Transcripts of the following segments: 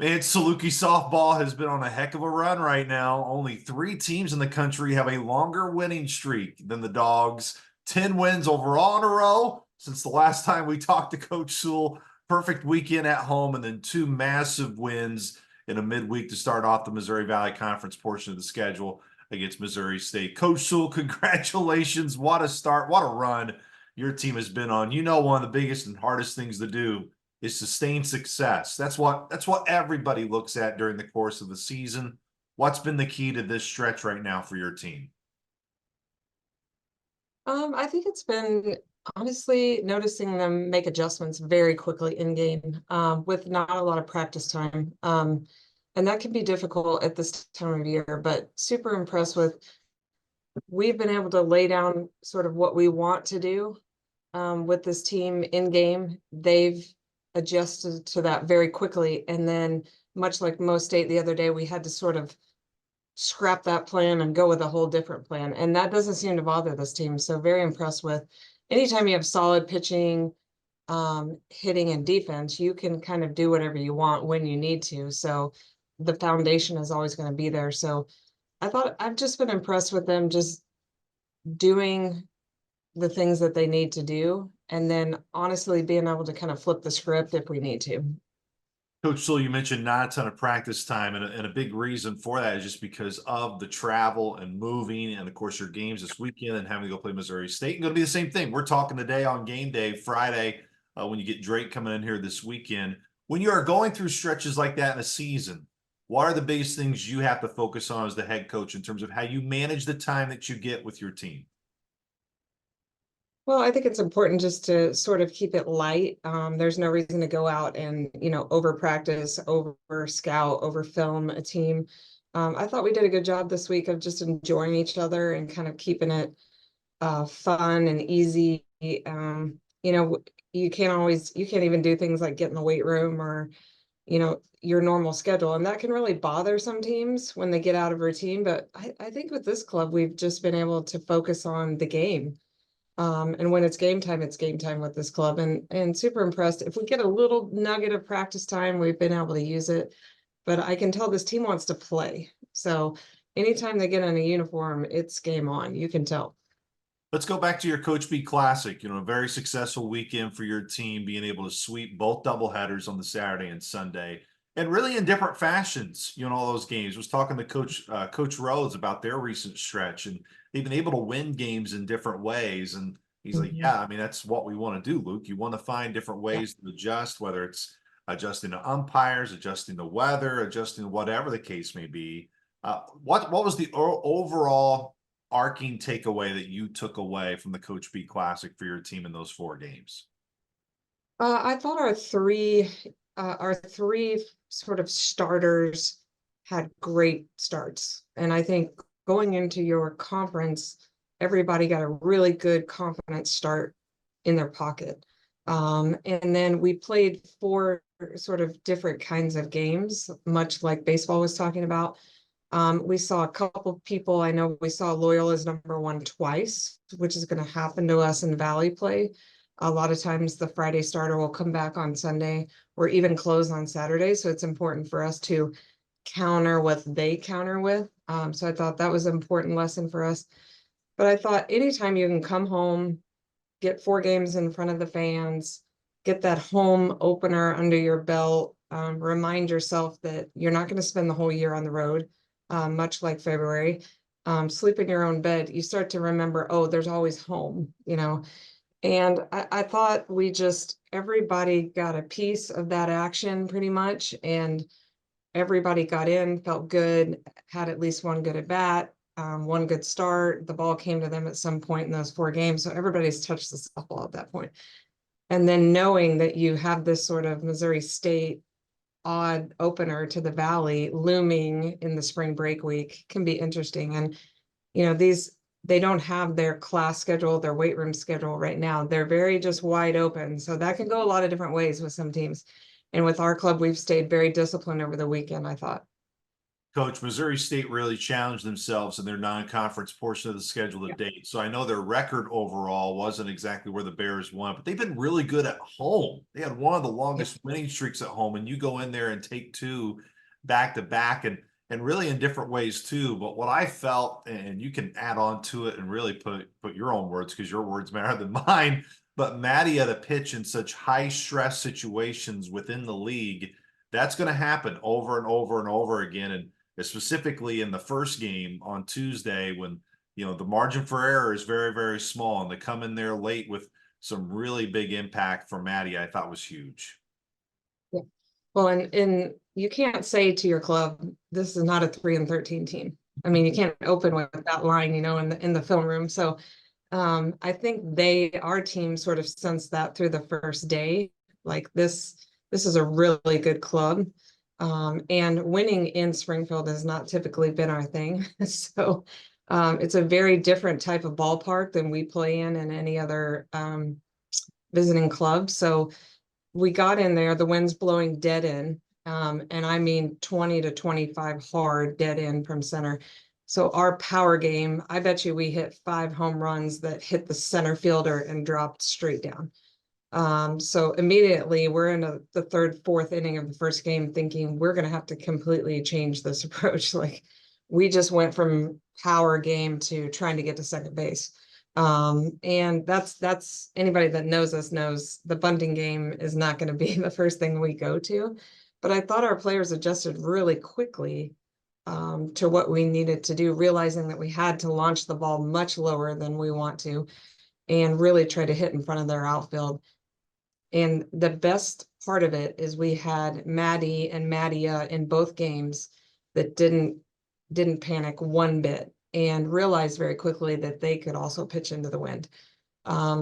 Man, Saluki softball has been on a heck of a run right now. Only three teams in the country have a longer winning streak than the Dogs. 10 wins overall in a row since the last time we talked to Coach Sewell. Perfect weekend at home, and then two massive wins in a midweek to start off the Missouri Valley Conference portion of the schedule against Missouri State. Coach Sewell, congratulations. What a start. What a run your team has been on. You know, one of the biggest and hardest things to do is sustained success. That's what everybody looks at during the course of the season. What's been the key to this stretch right now for your team? I think it's been honestly noticing them make adjustments very quickly in game, with not a lot of practice time. And that can be difficult at this time of year, but super impressed with we've been able to lay down sort of what we want to do with this team in game. They've adjusted to that very quickly. And then much like most state the other day, we had to sort of scrap that plan and go with a whole different plan. And that doesn't seem to bother this team. So very impressed with anytime you have solid pitching, hitting and defense, you can kind of do whatever you want when you need to. So the foundation is always going to be there. So I've just been impressed with them just doing the things that they need to do. And then honestly being able to kind of flip the script if we need to. Coach Sewell, you mentioned not a ton of practice time, and a big reason for that is just because of the travel and moving, and of course your games this weekend and having to go play Missouri State. And going to be the same thing. We're talking today on game day, Friday, when you get Drake coming in here this weekend. When you are going through stretches like that in a season, what are the biggest things you have to focus on as the head coach in terms of how you manage the time that you get with your team? Well, I think it's important just to sort of keep it light. There's no reason to go out and, over practice, over scout, over film a team. I thought we did a good job this week of just enjoying each other and kind of keeping it fun and easy. You can't even do things like get in the weight room or, your normal schedule. And that can really bother some teams when they get out of routine. But I think with this club, we've just been able to focus on the game. And when it's game time with this club, and super impressed. If we get a little nugget of practice time, we've been able to use it. But I can tell this team wants to play. So anytime they get in a uniform, it's game on. You can tell. Let's go back to your Coach B Classic. A very successful weekend for your team, being able to sweep both doubleheaders on the Saturday and Sunday, and really in different fashions. All those games. I was talking to Coach Rhodes about their recent stretch, and they've been able to win games in different ways. And he's like, Mhm. "Yeah, I mean that's what we want to do, Luke. You want to find different Yeah. ways to adjust, whether it's adjusting to umpires, adjusting the weather, adjusting to whatever the case may be." What was the overall arcing takeaway that you took away from the Coach B Classic for your team in those four games? I thought our three sort of starters had great starts. And I think going into your conference, everybody got a really good confident start in their pocket. And then we played four sort of different kinds of games, much like baseball was talking about. We saw a couple people. I know we saw Loyola's number one twice, which is going to happen to us in Valley play. A lot of times the Friday starter will come back on Sunday or even close on Saturday. So it's important for us to counter what they counter with. So I thought that was an important lesson for us. But I thought anytime you can come home, get four games in front of the fans, get that home opener under your belt, remind yourself that you're not going to spend the whole year on the road, much like February. Sleep in your own bed, you start to remember, oh, there's always home. And I thought everybody got a piece of that action pretty much. And everybody got in, felt good, had at least one good at bat, one good start. The ball came to them at some point in those four games. So everybody's touched the softball at that point. And then knowing that you have this sort of Missouri State odd opener to the Valley looming in the spring break week can be interesting. And, they don't have their class schedule, their weight room schedule right now. They're very just wide open. So that can go a lot of different ways with some teams. And with our club, we've stayed very disciplined over the weekend, I thought. Coach, Missouri State really challenged themselves in their non-conference portion of the schedule to date. So I know their record overall wasn't exactly where the Bears won, but they've been really good at home. They had one of the longest winning streaks at home, and you go in there and take two back to back, and really in different ways too. But what I felt, and you can add on to it and really put your own words, because your words matter than mine. But Maddie had a pitch in such high stress situations within the league. That's going to happen over and over and over again. And specifically in the first game on Tuesday, when the margin for error is very, very small, and to come in there late with some really big impact for Maddie, I thought was huge. Yeah. Well, and you can't say to your club, this is not a 3-13 team. I mean, you can't open with that line, in the film room. So I think our team sort of sensed that through the first day. Like this is a really good club. And winning in Springfield has not typically been our thing. So it's a very different type of ballpark than we play in any other visiting club. So we got in there, the wind's blowing dead in. And I mean 20 to 25 hard dead in from center. So our power game, I bet you we hit 5 home runs that hit the center fielder and dropped straight down. So immediately we're in the third, fourth inning of the first game thinking we're going to have to completely change this approach. Like we just went from power game to trying to get to second base. And that's anybody that knows us knows the bunting game is not going to be the first thing we go to. But I thought our players adjusted really quickly to what we needed to do, realizing that we had to launch the ball much lower than we want to and really try to hit in front of their outfield. And the best part of it is we had Maddie and Maddia in both games that didn't panic one bit and realized very quickly that they could also pitch into the wind.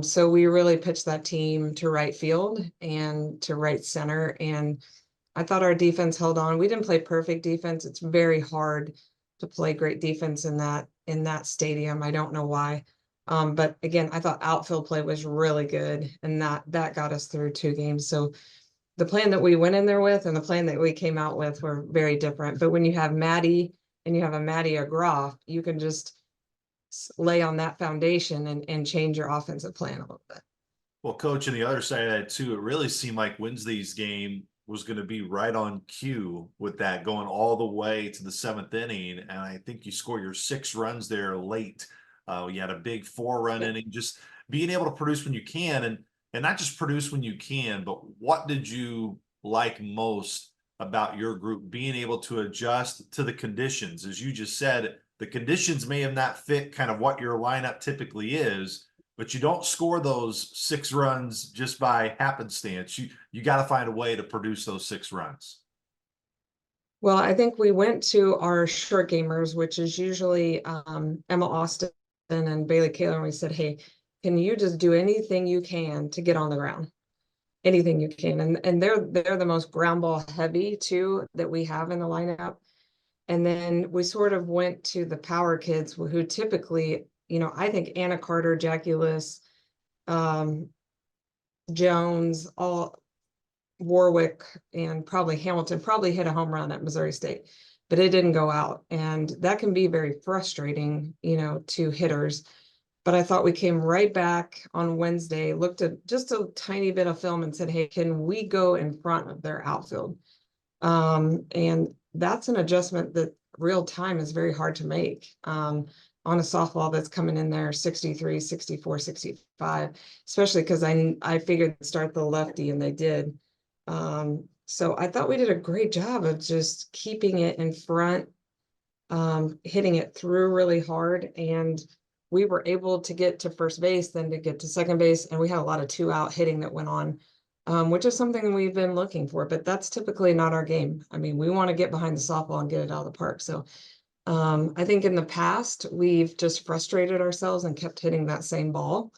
So we really pitched that team to right field and to right center. And I thought our defense held on. We didn't play perfect defense. It's very hard to play great defense in that stadium. I don't know why. But again, I thought outfield play was really good, and that got us through 2 games. So the plan that we went in there with and the plan that we came out with were very different. But when you have Maddie and you have a Maddie Groff, you can just lay on that foundation and change your offensive plan a little bit. Well, Coach, on the other side of that too, it really seemed like Wednesday's game was going to be right on cue with that, going all the way to the 7th inning. And I think you score your 6 runs there late. You had a big 4-run inning, just being able to produce when you can, and not just produce when you can, but what did you like most about your group being able to adjust to the conditions? As you just said, the conditions may have not fit kind of what your lineup typically is, but you don't score those 6 runs just by happenstance. You got to find a way to produce those 6 runs. Well, I think we went to our short gamers, which is usually Emma Austin and Bailey Kaler, and we said, hey, can you just do anything you can to get on the ground? Anything you can. And they're the most ground ball heavy too that we have in the lineup. And then we sort of went to the power kids who typically, I think Anna Carter, Jackie Liss, Jones, all Warwick, and probably Hamilton probably hit a home run at Missouri State, but it didn't go out. And that can be very frustrating, to hitters. But I thought we came right back on Wednesday, looked at just a tiny bit of film and said, hey, can we go in front of their outfield? And that's an adjustment that real time is very hard to make on a softball that's coming in there 63, 64, 65, especially because I figured to start the lefty and they did. So I thought we did a great job of just keeping it in front, hitting it through really hard, and we were able to get to first base, then to get to second base, and we had a lot of 2-out hitting that went on, which is something we've been looking for, but that's typically not our game. I mean, we want to get behind the softball and get it out of the park. So I think in the past, we've just frustrated ourselves and kept hitting that same ball,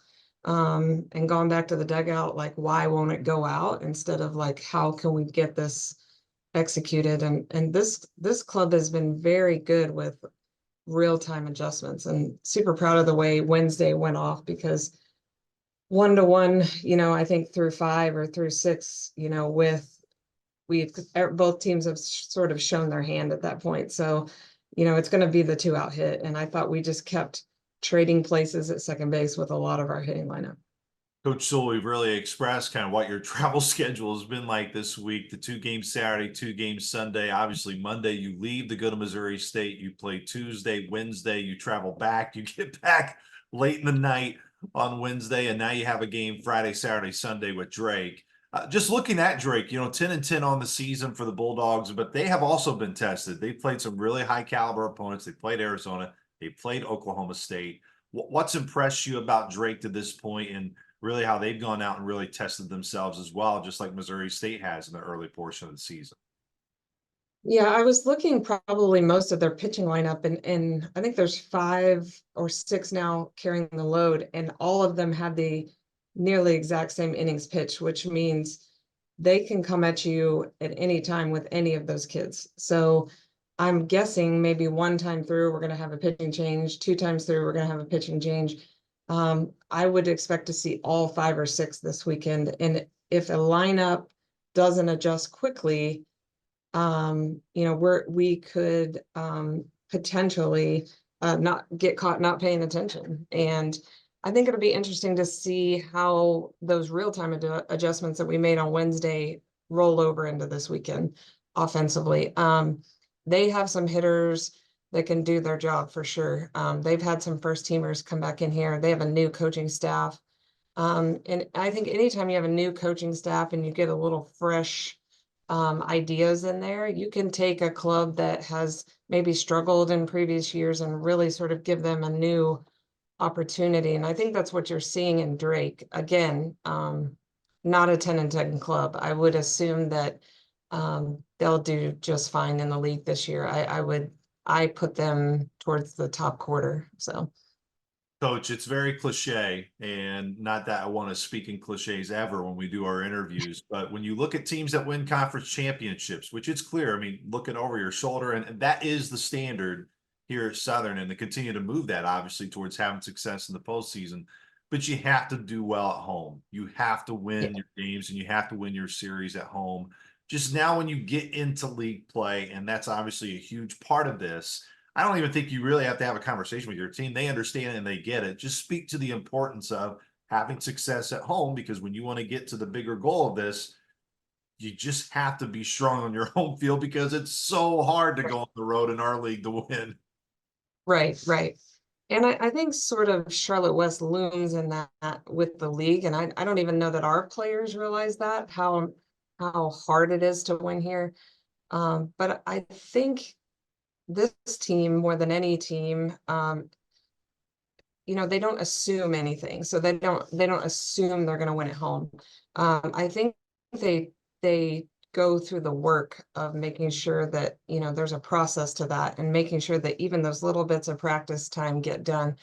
and gone back to the dugout, like, why won't it go out? Instead of like, how can we get this executed? And this club has been very good with real-time adjustments, and super proud of the way Wednesday went off, because 1-1, I think through 5 or through 6, both teams have sort of shown their hand at that point. So, it's going to be the 2-out hit. And I thought we just kept trading places at second base with a lot of our hitting lineup. Coach Sewell, we've really expressed kind of what your travel schedule has been like this week. The 2 games Saturday, 2 games Sunday. Obviously, Monday you leave to go to Missouri State. You play Tuesday, Wednesday. You travel back. You get back late in the night on Wednesday, and now you have a game Friday, Saturday, Sunday with Drake. Just looking at Drake, 10-10 on the season for the Bulldogs, but they have also been tested. They played some really high caliber opponents. They played Arizona. They played Oklahoma State. What's impressed you about Drake to this point, and really how they've gone out and really tested themselves as well, just like Missouri State has in the early portion of the season? Yeah, I was looking probably most of their pitching lineup, and I think there's 5 or 6 now carrying the load, and all of them have the nearly exact same innings pitch, which means they can come at you at any time with any of those kids. So I'm guessing maybe 1 time through, we're going to have a pitching change. 2 times through, we're going to have a pitching change. I would expect to see all 5 or 6 this weekend. And if a lineup doesn't adjust quickly, we could potentially not get caught not paying attention. And I think it'll be interesting to see how those real-time adjustments that we made on Wednesday roll over into this weekend offensively. They have some hitters that can do their job for sure. They've had some first teamers come back in here. They have a new coaching staff. And I think anytime you have a new coaching staff and you get a little fresh ideas in there, you can take a club that has maybe struggled in previous years and really sort of give them a new opportunity. And I think that's what you're seeing in Drake. Again, not a 10-10 club. I would assume that they'll do just fine in the league this year. I put them towards the top quarter. So Coach, it's very cliche, and not that I want to speak in cliches ever when we do our interviews, but when you look at teams that win conference championships, which it's clear, I mean, looking over your shoulder, and that is the standard here at Southern, and to continue to move that obviously towards having success in the postseason. But you have to do well at home. You have to yeah, win your games, and you have to win your series at home. Just now, when you get into league play, and that's obviously a huge part of this, I don't even think you really have to have a conversation with your team. They understand and they get it. Just speak to the importance of having success at home, because when you want to get to the bigger goal of this, you just have to be strong on your home field, because it's so hard to go on the road in our league to win. right. And I think sort of Charlotte West looms in that with the league. And I don't even know that our players realize that, how hard it is to win here. But I think this team, more than any team, they don't assume anything. So they don't assume they're going to win at home. I think they go through the work of making sure that, there's a process to that, and making sure that even those little bits of practice time get done,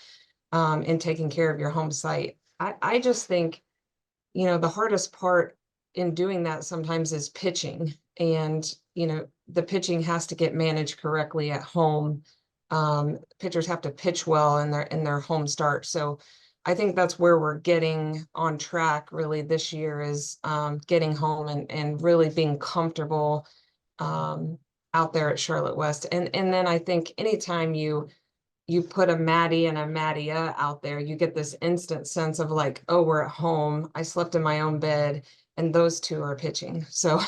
in taking care of your home site. I just think, the hardest part in doing that sometimes is pitching. And, the pitching has to get managed correctly at home. Pitchers have to pitch well in their home start. So I think that's where we're getting on track really this year, is getting home and really being comfortable out there at Charlotte West. And then I think anytime you put a Maddie and a Mattia out there, you get this instant sense of like, oh, we're at home. I slept in my own bed, and those two are pitching. So,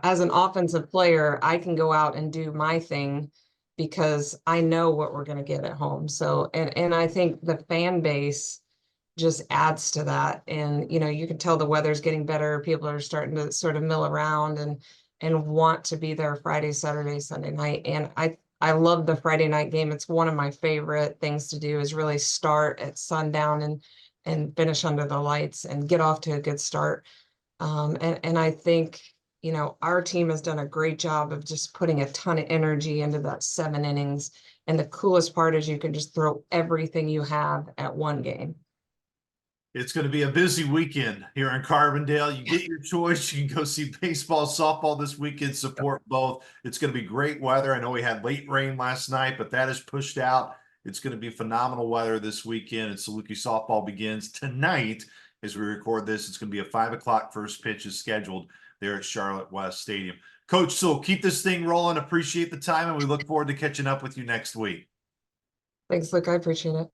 as an offensive player, I can go out and do my thing because I know what we're going to get at home. So, and I think the fan base just adds to that. And, you can tell the weather's getting better. People are starting to sort of mill around and want to be there Friday, Saturday, Sunday night. And I love the Friday night game. It's one of my favorite things to do, is really start at sundown and finish under the lights and get off to a good start. And I think, our team has done a great job of just putting a ton of energy into that 7 innings. And the coolest part is you can just throw everything you have at one game. It's going to be a busy weekend here in Carbondale. You get your choice. You can go see baseball, softball this weekend, support both. It's going to be great weather. I know we had late rain last night, but that is pushed out. It's going to be phenomenal weather this weekend, and Saluki softball begins tonight as we record this. It's going to be a 5 o'clock first pitch is scheduled. there at Charlotte West Stadium. Coach Sewell, keep this thing rolling. Appreciate the time, and we look forward to catching up with you next week. Thanks, Luke. I appreciate it.